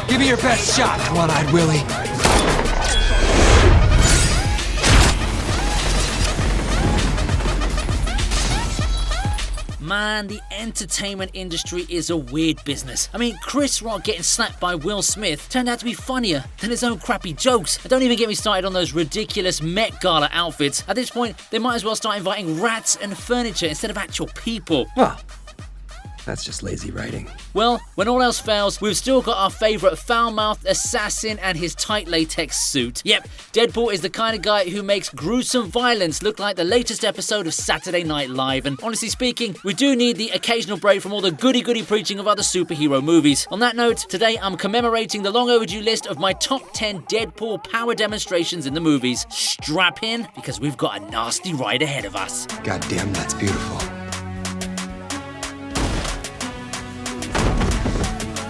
Give me your best shot, one-eyed Willie. Man, the entertainment industry is a weird business. I mean, Chris Rock getting slapped by Will Smith turned out to be funnier than his own crappy jokes. And don't even get me started on those ridiculous Met Gala outfits. At this point, they might as well start inviting rats and furniture instead of actual people. Well, that's just lazy writing. Well, when all else fails, we've still got our favourite foul-mouthed assassin and his tight latex suit. Yep, Deadpool is the kind of guy who makes gruesome violence look like the latest episode of Saturday Night Live. And honestly speaking, we do need the occasional break from all the goody-goody preaching of other superhero movies. On that note, today I'm commemorating the long overdue list of my top 10 Deadpool power demonstrations in the movies. Strap in, because we've got a nasty ride ahead of us. Goddamn, that's beautiful.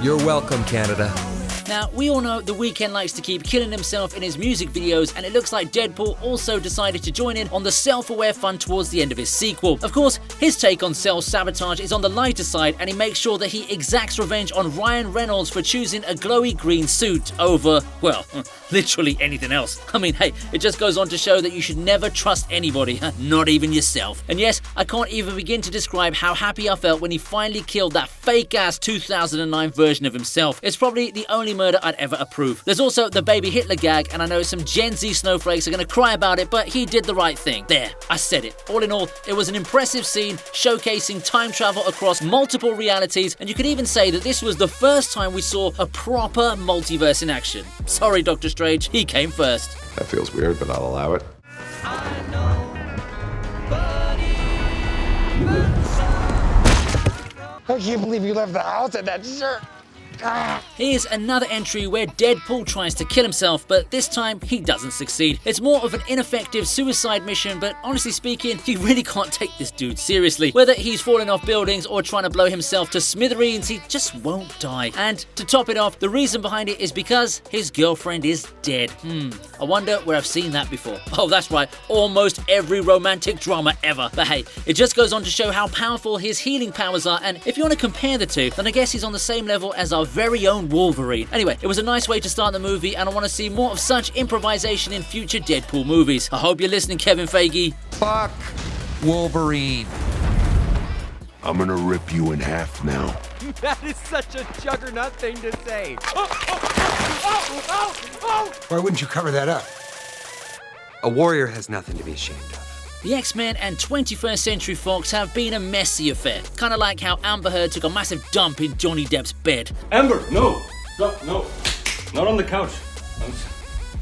You're welcome, Canada. Now, we all know The Weeknd likes to keep killing himself in his music videos, and it looks like Deadpool also decided to join in on the self-aware fun towards the end of his sequel. Of course, his take on self-sabotage is on the lighter side, and he makes sure that he exacts revenge on Ryan Reynolds for choosing a glowy green suit over, well, literally anything else. I mean, hey, it just goes on to show that you should never trust anybody, not even yourself. And yes, I can't even begin to describe how happy I felt when he finally killed that fake-ass 2009 version of himself. It's probably the only murder I'd ever approve. There's also the baby Hitler gag, and I know some Gen Z snowflakes are gonna cry about it, but he did the right thing. There, I said it. All in all, it was an impressive scene showcasing time travel across multiple realities, and you could even say that this was the first time we saw a proper multiverse in action. Sorry, Doctor Strange, he came first. That feels weird, but I'll allow it. I can't believe you left the house in that shirt. Here's another entry where Deadpool tries to kill himself, but this time he doesn't succeed. It's more of an ineffective suicide mission, but honestly speaking, you really can't take this dude seriously. Whether he's falling off buildings or trying to blow himself to smithereens, he just won't die. And to top it off, the reason behind it is because his girlfriend is dead. I wonder where I've seen that before. Oh, that's right, almost every romantic drama ever. But hey, it just goes on to show how powerful his healing powers are, and if you want to compare the two, then I guess he's on the same level as our very own Wolverine. Anyway, it was a nice way to start the movie, and I want to see more of such improvisation in future Deadpool movies. I hope you're listening, Kevin Feige. Fuck Wolverine. I'm gonna rip you in half now. That is such a juggernaut thing to say. Why wouldn't you cover that up? A warrior has nothing to be ashamed of. The X-Men and 21st Century Fox have been a messy affair. Kind of like how Amber Heard took a massive dump in Johnny Depp's bed. Amber, no, no, not on the couch.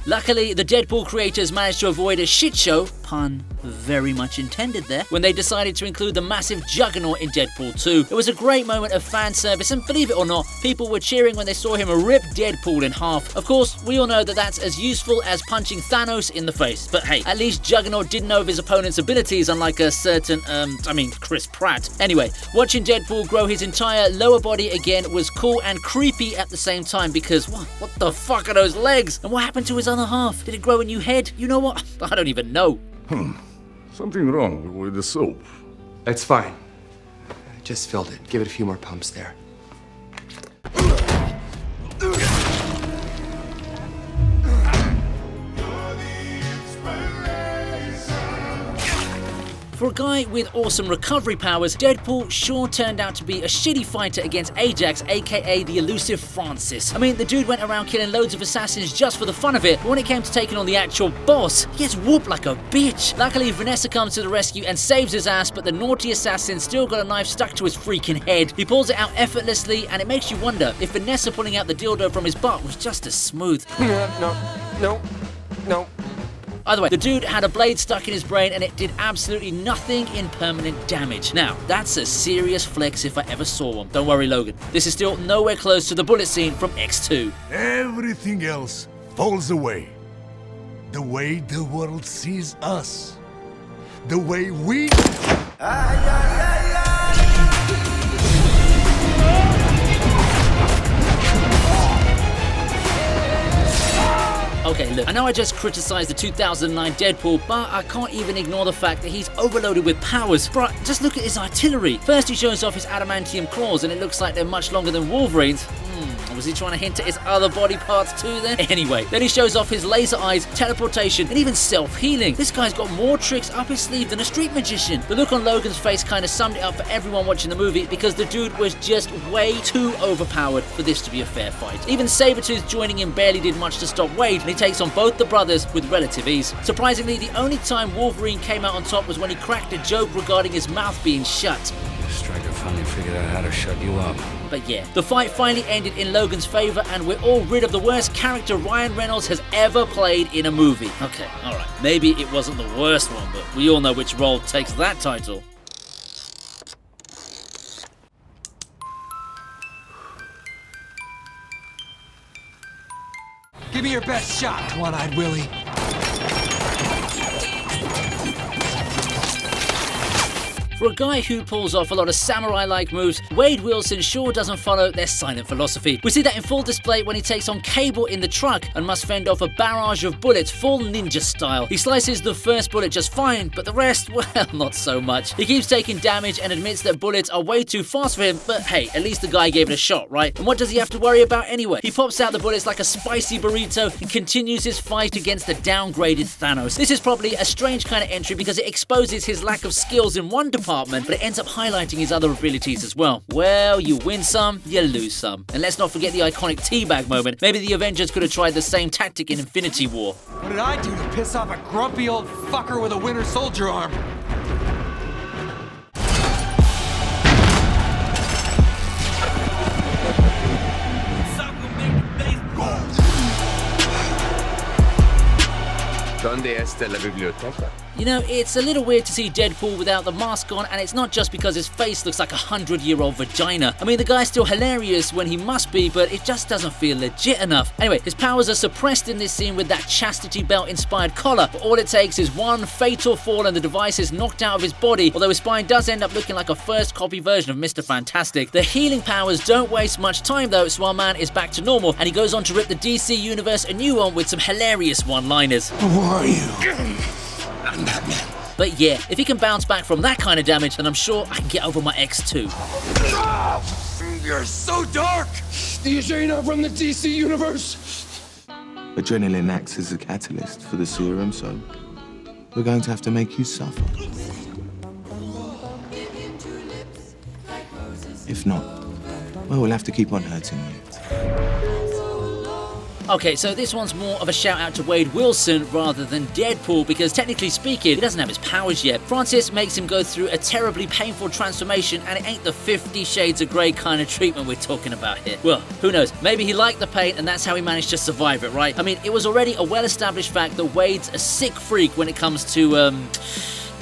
Luckily, the Deadpool creators managed to avoid a shit show, pun very much intended there, when they decided to include the massive Juggernaut in Deadpool 2. It was a great moment of fan service, and believe it or not, people were cheering when they saw him rip Deadpool in half. Of course, we all know that that's as useful as punching Thanos in the face, but hey, at least Juggernaut didn't know of his opponent's abilities, unlike a certain, Chris Pratt. Anyway, watching Deadpool grow his entire lower body again was cool and creepy at the same time, because what the fuck are those legs? And what happened to his other half? Did it grow a new head? You know what? I don't even know. Something wrong with the soap. It's fine. I just filled it. Give it a few more pumps there. For a guy with awesome recovery powers, Deadpool sure turned out to be a shitty fighter against Ajax, aka the elusive Francis. I mean, the dude went around killing loads of assassins just for the fun of it, but when it came to taking on the actual boss, he gets whooped like a bitch. Luckily, Vanessa comes to the rescue and saves his ass, but the naughty assassin still got a knife stuck to his freaking head. He pulls it out effortlessly, and it makes you wonder if Vanessa pulling out the dildo from his butt was just as smooth. No. Either way, the dude had a blade stuck in his brain and it did absolutely nothing in permanent damage. Now, that's a serious flex if I ever saw one. Don't worry, Logan. This is still nowhere close to the bullet scene from X2. Everything else falls away. The way the world sees us. The way we... Okay, look, I know I just criticized the 2009 Deadpool, but I can't even ignore the fact that he's overloaded with powers. Bruh, just look at his artillery. First he shows off his adamantium claws and it looks like they're much longer than Wolverine's. I was Was he trying to hint at his other body parts too then? Anyway, then he shows off his laser eyes, teleportation, and even self-healing. This guy's got more tricks up his sleeve than a street magician. The look on Logan's face kind of summed it up for everyone watching the movie because the dude was just way too overpowered for this to be a fair fight. Even Sabretooth joining him barely did much to stop Wade, and he takes on both the brothers with relative ease. Surprisingly, the only time Wolverine came out on top was when he cracked a joke regarding his mouth being shut. Stryker finally figured out how to shut you up. But yeah, the fight finally ended in Logan's favor, and we're all rid of the worst character Ryan Reynolds has ever played in a movie. Okay, alright, maybe it wasn't the worst one, but we all know which role takes that title. Give me your best shot, one-eyed Willie. For a guy who pulls off a lot of samurai-like moves, Wade Wilson sure doesn't follow their silent philosophy. We see that in full display when he takes on Cable in the truck and must fend off a barrage of bullets full ninja style. He slices the first bullet just fine, but the rest, well, not so much. He keeps taking damage and admits that bullets are way too fast for him, but hey, at least the guy gave it a shot, right? And what does he have to worry about anyway? He pops out the bullets like a spicy burrito and continues his fight against the downgraded Thanos. This is probably a strange kind of entry because it exposes his lack of skills in one department, but it ends up highlighting his other abilities as well. Well, you win some, you lose some. And let's not forget the iconic teabag moment. Maybe the Avengers could have tried the same tactic in Infinity War. What did I do to piss off a grumpy old fucker with a Winter Soldier arm? ¿Dónde está la biblioteca? You know, it's a little weird to see Deadpool without the mask on, and it's not just because his face looks like a 100-year-old vagina. I mean, the guy's still hilarious when he must be, but it just doesn't feel legit enough. Anyway, his powers are suppressed in this scene with that chastity belt-inspired collar, but all it takes is one fatal fall and the device is knocked out of his body, although his spine does end up looking like a first-copy version of Mr. Fantastic. The healing powers don't waste much time, though, so our man is back to normal, and he goes on to rip the DC Universe a new one with some hilarious one-liners. Who are you? I'm Batman. But yeah, if he can bounce back from that kind of damage, then I'm sure I can get over my ex too. You're so dark! Do you sure you're not from the DC universe? Adrenaline acts as a catalyst for the serum, so we're going to have to make you suffer. If not, well, we'll have to keep on hurting you. Okay, so this one's more of a shout out to Wade Wilson rather than Deadpool because technically speaking, he doesn't have his powers yet. Francis makes him go through a terribly painful transformation and it ain't the 50 Shades of Grey kind of treatment we're talking about here. Well, who knows? Maybe he liked the pain and that's how he managed to survive it, right? I mean, it was already a well-established fact that Wade's a sick freak when it comes to,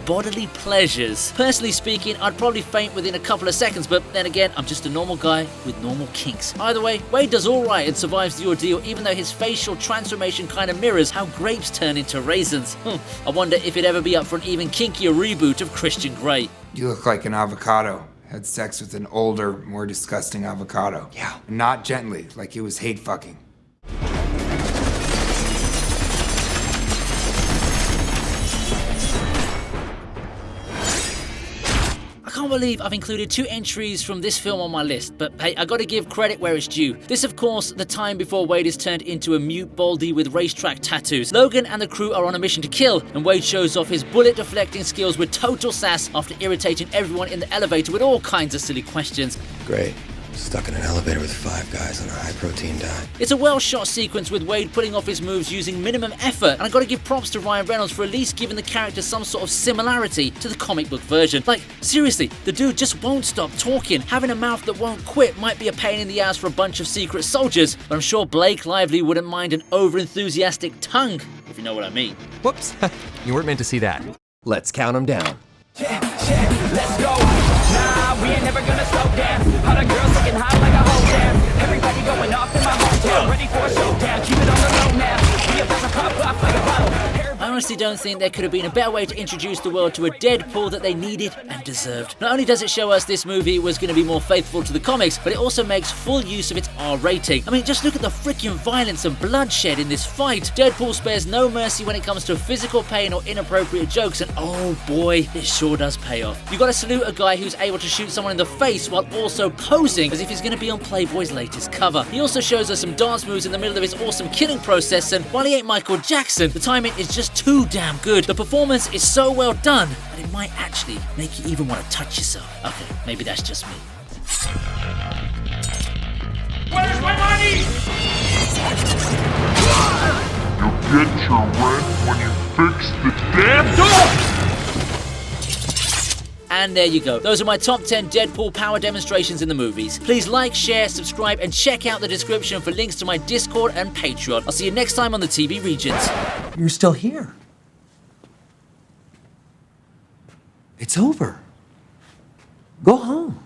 bodily pleasures. Personally speaking, I'd probably faint within a couple of seconds, but then again, I'm just a normal guy with normal kinks. Either way, Wade does alright and survives the ordeal, even though his facial transformation kind of mirrors how grapes turn into raisins. I wonder if it'd ever be up for an even kinkier reboot of Christian Grey. You look like an avocado. Had sex with an older, more disgusting avocado. Yeah. Not gently, like it was hate fucking. I can't believe I've included 2 entries from this film on my list, but hey, I gotta give credit where it's due. This, of course, the time before Wade is turned into a mute baldy with racetrack tattoos. Logan and the crew are on a mission to kill, and Wade shows off his bullet deflecting skills with total sass after irritating everyone in the elevator with all kinds of silly questions. Great. Stuck in an elevator with 5 guys on a high-protein diet. It's a well-shot sequence with Wade pulling off his moves using minimum effort, and I gotta give props to Ryan Reynolds for at least giving the character some sort of similarity to the comic book version. Like, seriously, the dude just won't stop talking. Having a mouth that won't quit might be a pain in the ass for a bunch of secret soldiers, but I'm sure Blake Lively wouldn't mind an over-enthusiastic tongue, if you know what I mean. Whoops, you weren't meant to see that. Let's count them down. Let's go. Nah, we ain't never gonna slow down. All the girls looking hot like a whole damn. Everybody going off in my hometown. Ready for a showdown. Keep it on the low now. We about to pop off like a bottle. I honestly don't think there could have been a better way to introduce the world to a Deadpool that they needed and deserved. Not only does it show us this movie was going to be more faithful to the comics, but it also makes full use of its R rating. I mean, just look at the freaking violence and bloodshed in this fight. Deadpool spares no mercy when it comes to physical pain or inappropriate jokes, and oh boy, it sure does pay off. You gotta salute a guy who's able to shoot someone in the face while also posing as if he's gonna be on Playboy's latest cover. He also shows us some dance moves in the middle of his awesome killing process, and while he ain't Michael Jackson, the timing is just too damn good. The performance is so well done that it might actually make you even want to touch yourself. Okay, maybe that's just me. Where's my money? You'll get your rent when you fix the damn door! And there you go. Those are my top 10 Deadpool power demonstrations in the movies. Please like, share, subscribe, and check out the description for links to my Discord and Patreon. I'll see you next time on the TV Regent. You're still here. It's over. Go home.